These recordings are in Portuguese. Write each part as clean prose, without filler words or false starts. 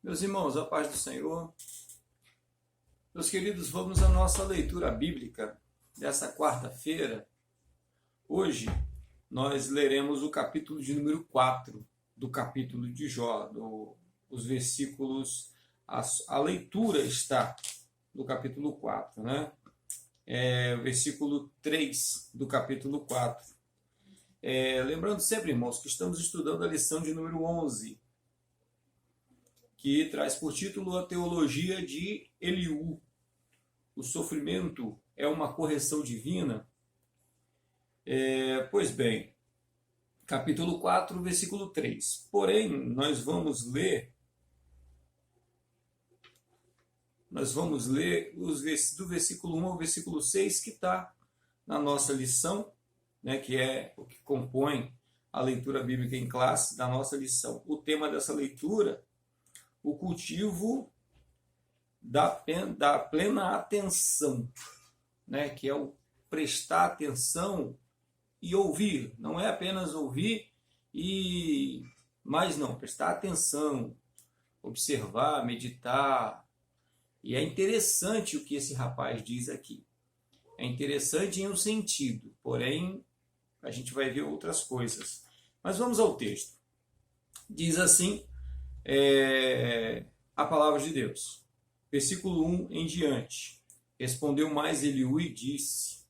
Meus irmãos, a paz do Senhor. Meus queridos, vamos à nossa leitura bíblica dessa quarta-feira. Hoje nós leremos o capítulo de número 4 do capítulo de Jó, os versículos, a leitura está no capítulo 4, né? O versículo 3 do capítulo 4. Lembrando sempre, irmãos, que estamos estudando a lição de número 11, que traz por título a teologia de Eliú. O sofrimento é uma correção divina? Pois bem, capítulo 4, versículo 3. Porém, nós vamos ler do versículo 1 ao versículo 6, que está na nossa lição, né, que é o que compõe a leitura bíblica em classe da nossa lição. O tema dessa leitura: o cultivo da plena atenção, né? Que é o prestar atenção e ouvir. Não é apenas ouvir, mas não, prestar atenção, observar, meditar. E é interessante o que esse rapaz diz aqui. É interessante em um sentido, porém a gente vai ver outras coisas. Mas vamos ao texto. Diz assim a palavra de Deus. Versículo 1 em diante. Respondeu mais Eliú e disse: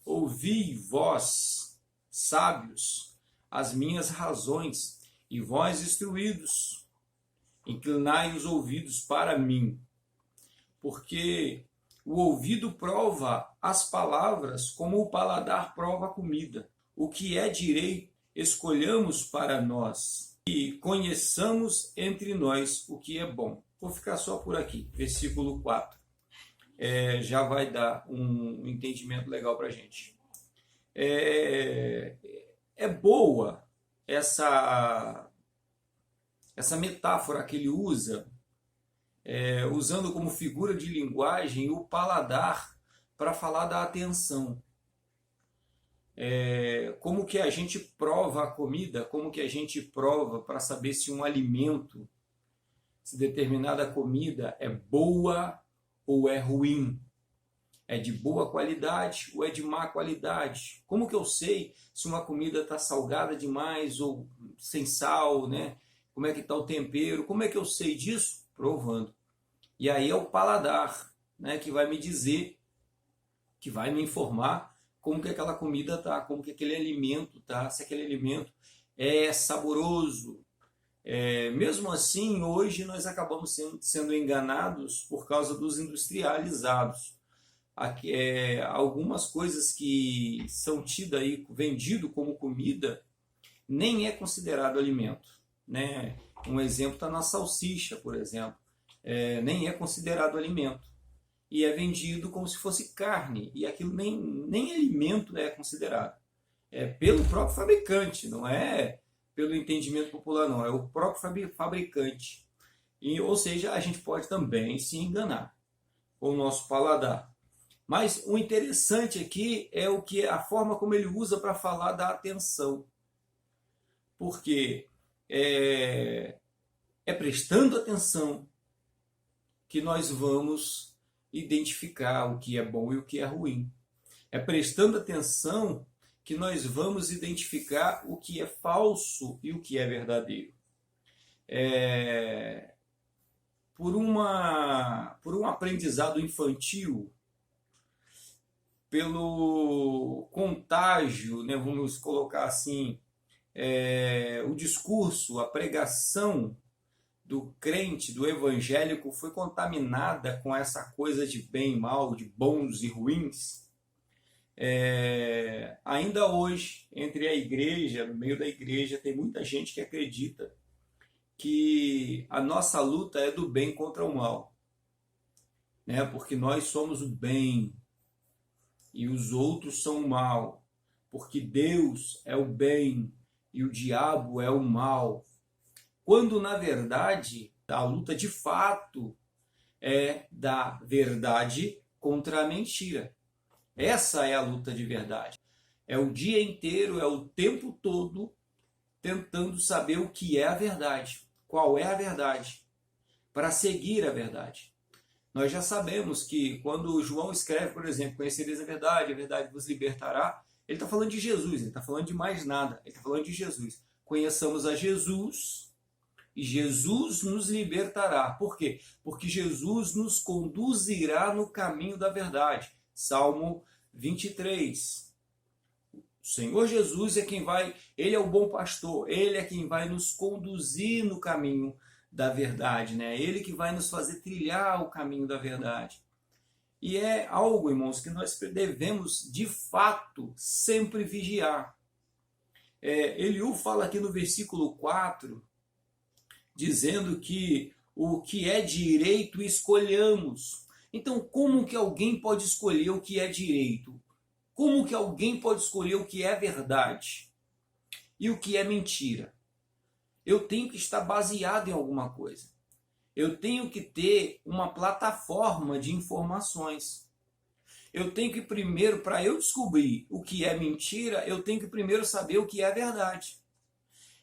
ouvi, vós, sábios, as minhas razões, e vós, instruídos, inclinai os ouvidos para mim. Porque o ouvido prova as palavras, como o paladar prova a comida. O que é direito, escolhamos para nós, e conheçamos entre nós o que é bom. Vou ficar só por aqui, versículo 4. Já vai dar um entendimento legal para a gente. É boa essa metáfora que ele usa, usando como figura de linguagem o paladar para falar da atenção. Como que a gente prova a comida, como que a gente prova para saber se um alimento, se determinada comida é boa ou é ruim, é de boa qualidade ou é de má qualidade. Como que eu sei se uma comida está salgada demais ou sem sal, né? Como é que está o tempero? Como é que eu sei disso? Provando. E aí é o paladar, né, que vai me dizer, que vai me informar como que aquela comida está, como que aquele alimento está, se aquele alimento é saboroso. Mesmo assim, hoje nós acabamos sendo enganados por causa dos industrializados. Algumas coisas que são tidas aí, vendido como comida, nem é considerado alimento, né? Um exemplo está na salsicha, por exemplo. Nem é considerado alimento. E é vendido como se fosse carne. E aquilo nem alimento é considerado. É pelo próprio fabricante, não é pelo entendimento popular, não. É o próprio fabricante. Ou seja, a gente pode também se enganar com o nosso paladar. Mas o interessante aqui é a forma como ele usa para falar da atenção. Porque é prestando atenção que nós vamos identificar o que é bom e o que é ruim. É prestando atenção que nós vamos identificar o que é falso e o que é verdadeiro. Por um aprendizado infantil, pelo contágio, né, vamos colocar assim, o discurso, a pregação do crente, do evangélico, foi contaminada com essa coisa de bem e mal, de bons e ruins. Ainda hoje, entre a igreja, no meio da igreja, tem muita gente que acredita que a nossa luta é do bem contra o mal, né? Porque nós somos o bem e os outros são o mal, porque Deus é o bem e o diabo é o mal. Quando, na verdade, a luta de fato é da verdade contra a mentira. Essa é a luta de verdade. É o dia inteiro, é o tempo todo tentando saber o que é a verdade. Qual é a verdade? para seguir a verdade. Nós já sabemos que quando João escreve, por exemplo, conhecereis a verdade vos libertará, ele está falando de Jesus, ele está falando de mais nada, ele está falando de Jesus. Conheçamos a Jesus e Jesus nos libertará. Por quê? Porque Jesus nos conduzirá no caminho da verdade. Salmo 23. O Senhor Jesus é quem vai, ele é o bom pastor, ele é quem vai nos conduzir no caminho da verdade, né? Ele que vai nos fazer trilhar o caminho da verdade. E é algo, irmãos, que nós devemos, de fato, sempre vigiar. Eliú fala aqui no versículo 4, dizendo que o que é direito escolhamos. Então, como que alguém pode escolher o que é direito? Como que alguém pode escolher o que é verdade? E o que é mentira? Eu tenho que estar baseado em alguma coisa. Eu tenho que ter uma plataforma de informações. Eu tenho que primeiro, para eu descobrir o que é mentira, eu tenho que primeiro saber o que é verdade.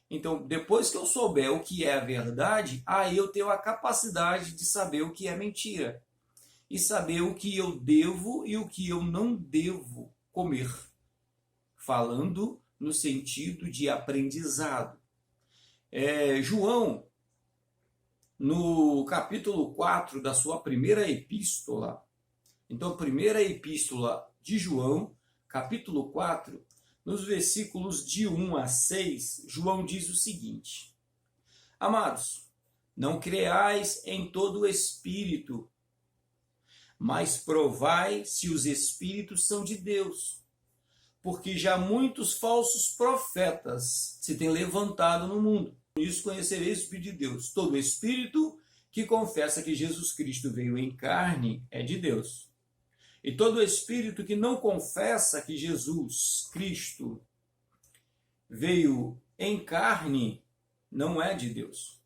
Então, depois que eu souber o que é a verdade, aí eu tenho a capacidade de saber o que é mentira. E saber o que eu devo e o que eu não devo comer. Falando no sentido de aprendizado. João, no capítulo 4 da sua primeira epístola, então, primeira epístola de João, capítulo 4, nos versículos de 1 a 6, João diz o seguinte: Amados, não creais em todo o espírito, mas provai se os espíritos são de Deus, porque já muitos falsos profetas se têm levantado no mundo. Por isso conhecereis o Espírito de Deus. Todo espírito que confessa que Jesus Cristo veio em carne é de Deus. E todo espírito que não confessa que Jesus Cristo veio em carne não é de Deus.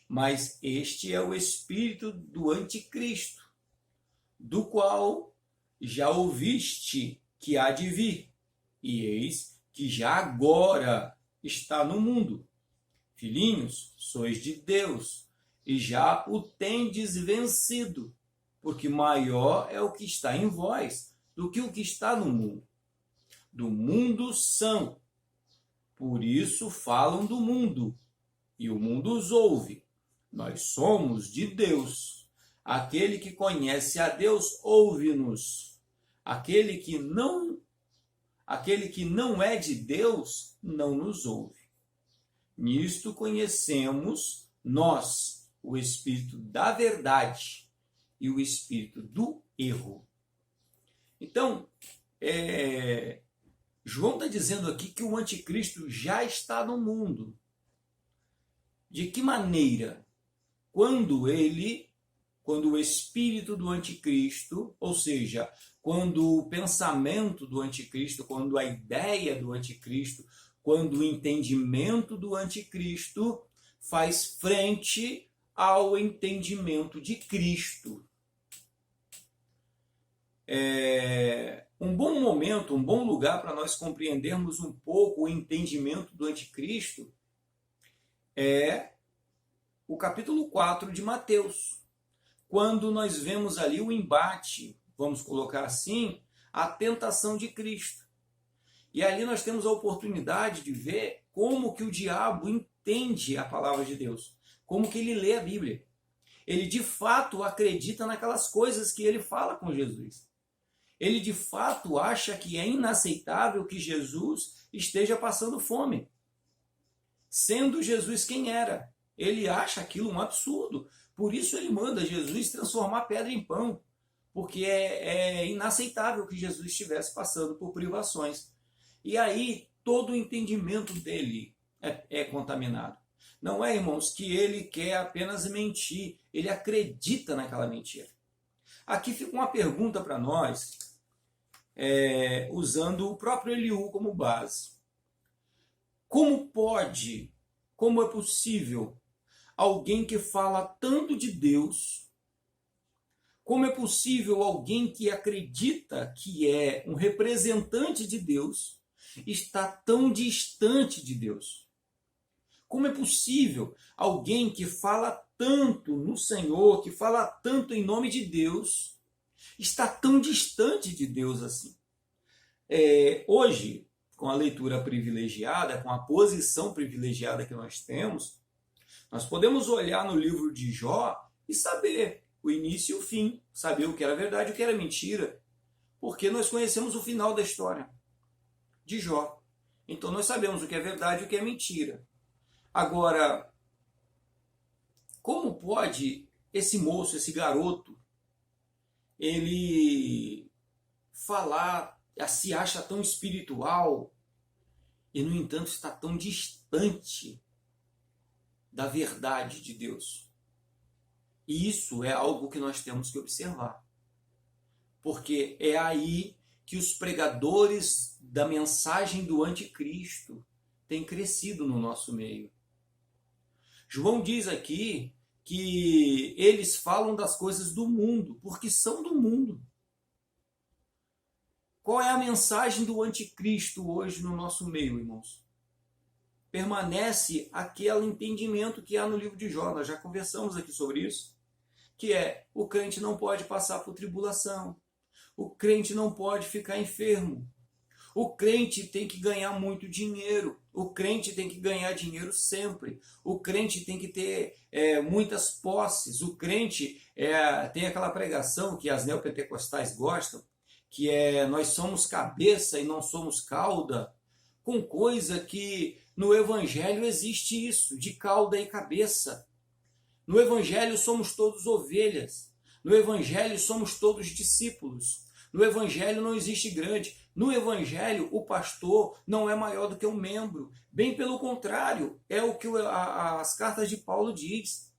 Mas este é o espírito do anticristo, do qual já ouviste que há de vir, e eis que já agora está no mundo. Filhinhos, sois de Deus, e já o tendes vencido, porque maior é o que está em vós do que o que está no mundo. Do mundo são, por isso falam do mundo, e o mundo os ouve. Nós somos de Deus. Aquele que conhece a Deus, ouve-nos. Aquele que não é de Deus, não nos ouve. Nisto conhecemos nós o espírito da verdade e o espírito do erro. Então, João está dizendo aqui que o anticristo já está no mundo. De que maneira? Quando o espírito do anticristo, ou seja, quando o pensamento do anticristo, quando a ideia do anticristo, quando o entendimento do anticristo faz frente ao entendimento de Cristo. Um bom momento, um bom lugar para nós compreendermos um pouco o entendimento do anticristo é o capítulo 4 de Mateus, quando nós vemos ali o embate, vamos colocar assim, a tentação de Cristo. E ali nós temos a oportunidade de ver como que o diabo entende a palavra de Deus, como que ele lê a Bíblia. Ele de fato acredita naquelas coisas que ele fala com Jesus. Ele de fato acha que é inaceitável que Jesus esteja passando fome. Sendo Jesus quem era, ele acha aquilo um absurdo. Por isso ele manda Jesus transformar pedra em pão, porque é inaceitável que Jesus estivesse passando por privações. E aí todo o entendimento dele é contaminado. Não é, irmãos, que ele quer apenas mentir, ele acredita naquela mentira. Aqui fica uma pergunta para nós, usando o próprio Eliú como base. Como é possível alguém que fala tanto de Deus, como é possível alguém que acredita que é um representante de Deus, está tão distante de Deus? Como é possível alguém que fala tanto no Senhor, que fala tanto em nome de Deus, está tão distante de Deus assim. Hoje, com a leitura privilegiada, com a posição privilegiada que nós temos, nós podemos olhar no livro de Jó e saber o início e o fim, saber o que era verdade e o que era mentira, porque nós conhecemos o final da história de Jó. Então nós sabemos o que é verdade e o que é mentira. Agora, como pode esse moço, esse garoto, ele falar, se acha tão espiritual e, no entanto, está tão distante da verdade de Deus? E isso é algo que nós temos que observar. Porque é aí que os pregadores da mensagem do anticristo têm crescido no nosso meio. João diz aqui que eles falam das coisas do mundo, porque são do mundo. Qual é a mensagem do anticristo hoje no nosso meio, irmãos? Permanece aquele entendimento que há no livro de Jó, nós já conversamos aqui sobre isso, que é: o crente não pode passar por tribulação, o crente não pode ficar enfermo, o crente tem que ganhar muito dinheiro, o crente tem que ganhar dinheiro sempre, o crente tem que ter muitas posses, o crente tem aquela pregação que as neopentecostais gostam, que é: nós somos cabeça e não somos cauda, com coisa que no Evangelho existe isso, de cauda e cabeça. No Evangelho somos todos ovelhas, no Evangelho somos todos discípulos, no Evangelho não existe grande, no Evangelho o pastor não é maior do que um membro, bem pelo contrário, é o que as cartas de Paulo diz.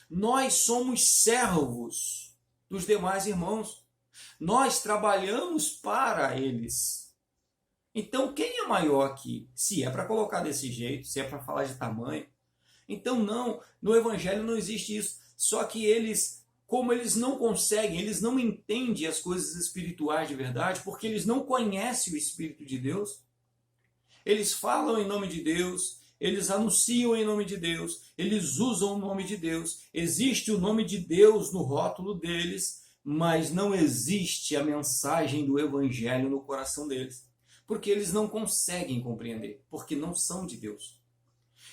Nós somos servos dos demais irmãos, nós trabalhamos para eles. Então quem é maior aqui? Se é para colocar desse jeito, se é para falar de tamanho, então não, no Evangelho não existe isso. Só que eles, como eles não conseguem, eles não entendem as coisas espirituais de verdade, porque eles não conhecem o Espírito de Deus. Eles falam em nome de Deus, eles anunciam em nome de Deus, eles usam o nome de Deus, existe o nome de Deus no rótulo deles, mas não existe a mensagem do Evangelho no coração deles, porque eles não conseguem compreender, porque não são de Deus.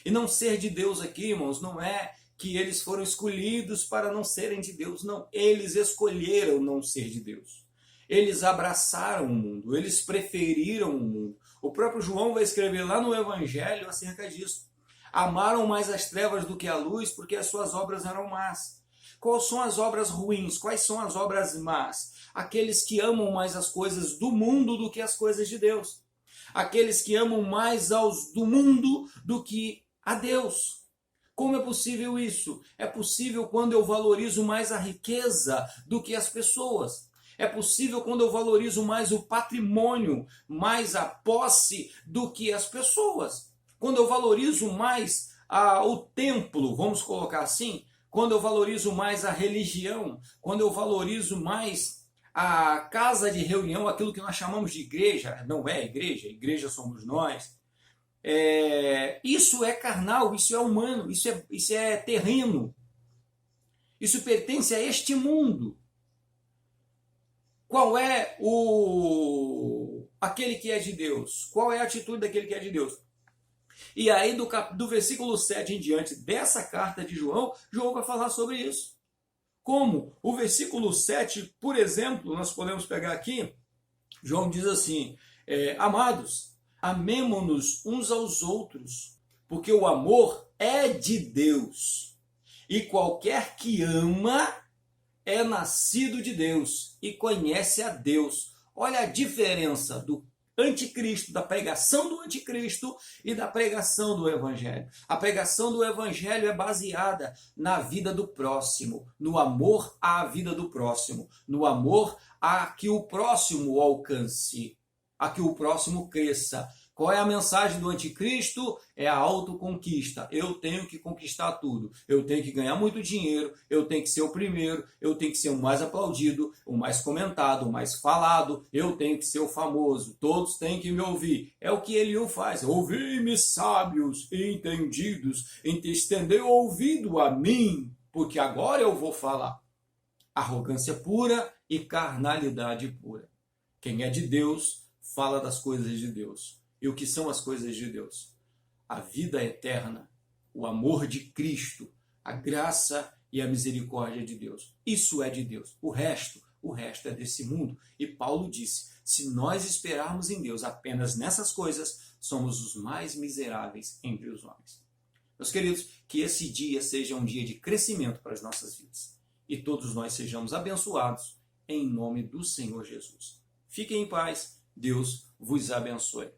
E não ser de Deus aqui, irmãos, não é que eles foram escolhidos para não serem de Deus, não. Eles escolheram não ser de Deus. Eles abraçaram o mundo, eles preferiram o mundo. O próprio João vai escrever lá no Evangelho acerca disso. Amaram mais as trevas do que a luz, porque as suas obras eram más. Quais são as obras ruins? Quais são as obras más? Aqueles que amam mais as coisas do mundo do que as coisas de Deus. Aqueles que amam mais aos do mundo do que a Deus. Como é possível isso? É possível quando eu valorizo mais a riqueza do que as pessoas. É possível quando eu valorizo mais o patrimônio, mais a posse do que as pessoas. Quando eu valorizo mais o templo, vamos colocar assim, quando eu valorizo mais a religião, quando eu valorizo mais a casa de reunião, aquilo que nós chamamos de igreja, não é igreja somos nós. Isso é carnal, isso é humano, isso é terreno, isso pertence a este mundo. Qual é aquele que é de Deus? Qual é a atitude daquele que é de Deus? E aí do versículo 7 em diante dessa carta de João, João vai falar sobre isso. Como o versículo 7, por exemplo, nós podemos pegar aqui, João diz assim: amados, amemo-nos uns aos outros, porque o amor é de Deus, e qualquer que ama é nascido de Deus e conhece a Deus. Olha a diferença do anticristo, da pregação do anticristo e da pregação do evangelho. A pregação do evangelho é baseada na vida do próximo, no amor à vida do próximo, no amor a que o próximo alcance, a que o próximo cresça. Qual é a mensagem do anticristo? É a autoconquista. Eu tenho que conquistar tudo. Eu tenho que ganhar muito dinheiro, eu tenho que ser o primeiro, eu tenho que ser o mais aplaudido, o mais comentado, o mais falado, eu tenho que ser o famoso, todos têm que me ouvir. É o que Eliú faz. Ouvi-me, sábios e entendidos, estendeu o ouvido a mim. porque agora eu vou falar. Arrogância pura e carnalidade pura. Quem é de Deus, fala das coisas de Deus. E o que são as coisas de Deus? A vida eterna, o amor de Cristo, a graça e a misericórdia de Deus. Isso é de Deus. O resto é desse mundo. E Paulo disse, se nós esperarmos em Deus apenas nessas coisas, somos os mais miseráveis entre os homens. Meus queridos, que esse dia seja um dia de crescimento para as nossas vidas. E todos nós sejamos abençoados em nome do Senhor Jesus. Fiquem em paz. Deus vos abençoe.